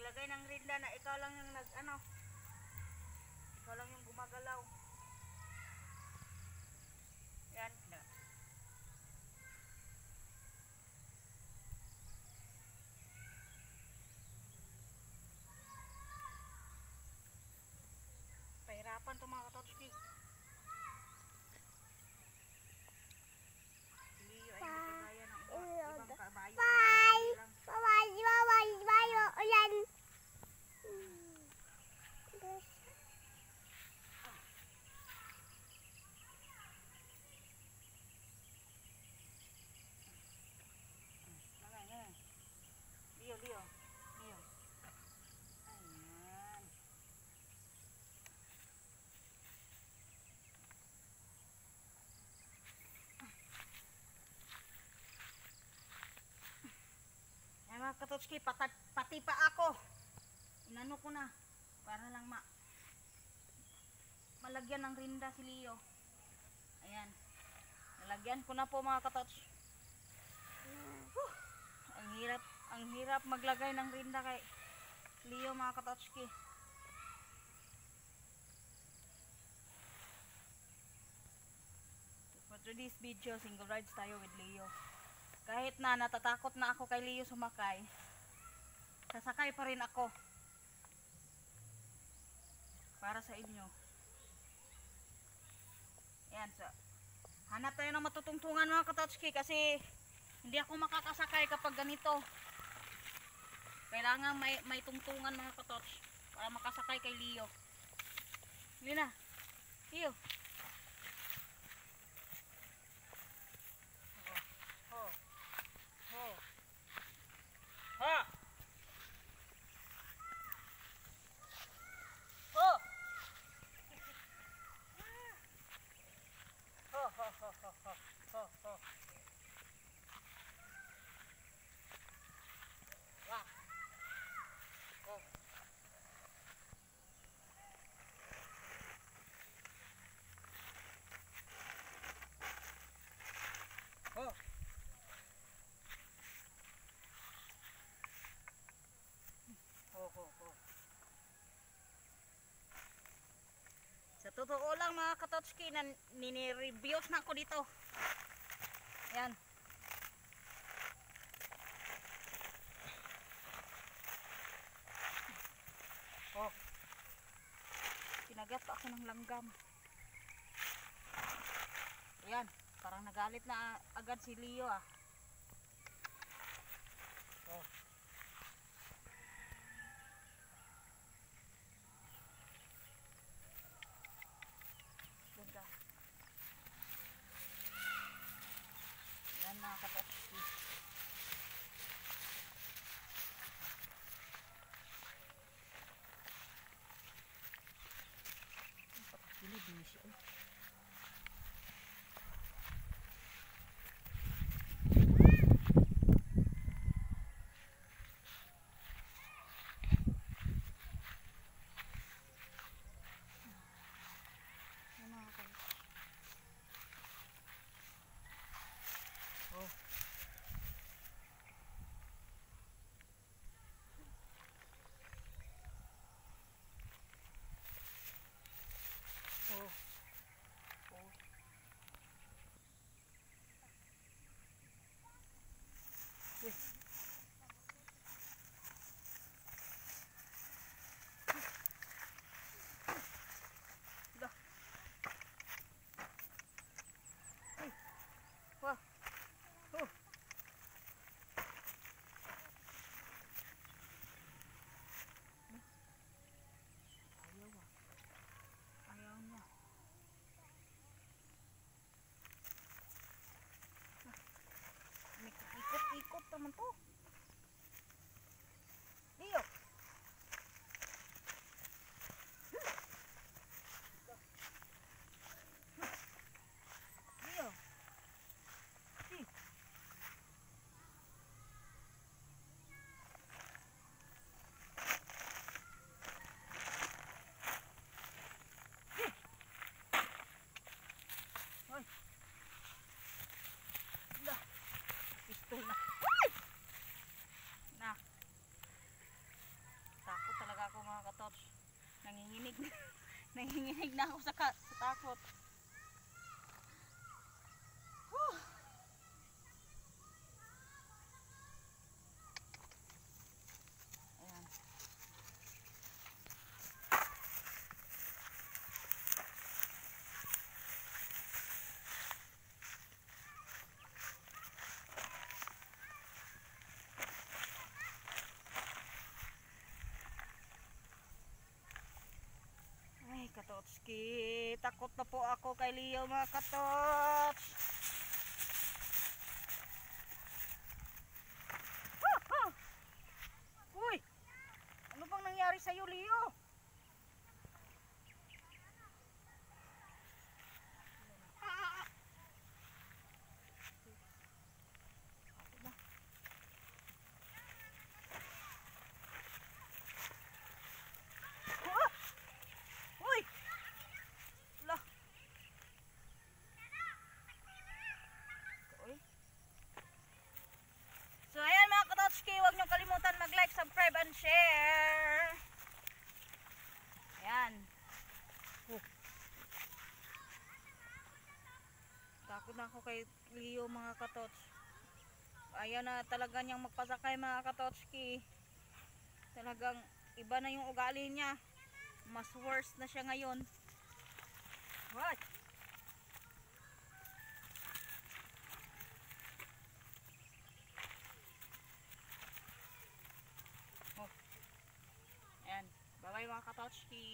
Maglagay ng rinda na ikaw lang yung ikaw lang yung gumagalaw. Yan na. Pahirapan to mga katotski. Liyo ay hindi kagaya ng ibang kabayo. Yan. Liyo. Ayan. Ayan mga katotski, pati pa ako. Inano ko na para lang malagyan ng rinda si Leo. Ayan. Nalagyan ko na po mga katots. Ang hirap maglagay ng rinda kay Leo mga katotski. For today's video, single rides tayo with Leo. Kahit na natatakot na ako kay Leo sumakay, sasakay pa rin ako. Para sa inyo. Ayan, so hanap tayo ng matutungtungan mga katotski kasi hindi ako makakasakay kapag ganito. Kailangan may tungtungan mga katots para makasakay kay Leo. Yun na. Leo. Ha! Sa totoo lang mga katotski, nini-reviews na ako dito. Ayan. Kinagat ako ng langgam. Ayan, parang nagalit na agad si Leo ah. Ganda. Ayan mga katotski. Pili din siya. katots. Nanginginig. Nanginginig na ako sa takot. Whew. Ayan. Ay, katotski. Takot na po ako kay Leo, mga katots. Uy! Ano bang nangyari sa'yo, Leo? Uy! Lah. Uy. So ayan mga katotski, huwag niyong kalimutan mag-like, subscribe, and share. Ayan. Takot na ako kay Leo, mga katots. Ayaw na talaga niyang magpasakay, mga katotski. Talagang iba na yung ugali niya. Mas worse na siya ngayon. What? Oh. Ayan. Bye bye mga katotski.